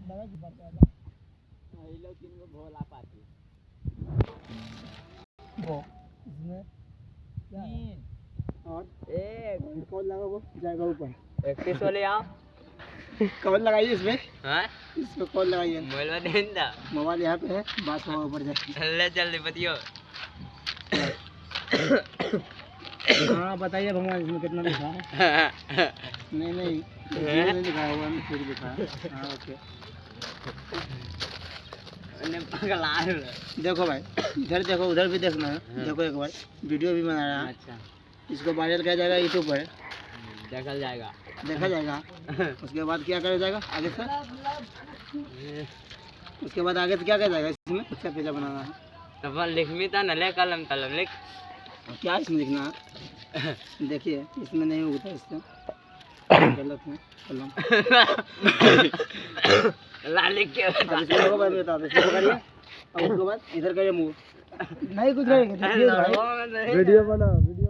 दवा की पड़ता है ये लोग तीन को भोला पाती वो इसमें तीन और एक कौन लगा वो जाएगा ऊपर 31 वाले आओ कौन लगाइए इसमें हाँ इसमें कौन लगाइए मोबाइल में देंदा मोबाइल यहाँ पे है बात होगा ऊपर जाए ले जल्दी बतियो हाँ बताइए भगवान इसमें कितना लिखा है नहीं नहीं नहीं लिखा हुआ है फिर लिखा है हाँ ओके पगला देखो भाई इधर देखो उधर भी देखना है देखो एक बार वीडियो भी बना रहा है अच्छा इसको वायरल किया जाएगा यूट्यूब पर देखा जाएगा देखा जाएगा उसके बाद क्या करा जाएगा आगे से उसके बाद आगे से क्या करा जाएगा इसमें अच्छा पेजा बनाना है तब लिखमी था न ले कलम कलम लिख क्या इसमें लिखना है देखिए इसमें नहीं होता इससे गलत है कलम ला लिख के अब इसको देखो भाई बता दो इसको पकड़िए और उसके बाद इधर करिए मुंह नहीं कुछ करेंगे वीडियो बना वीडियो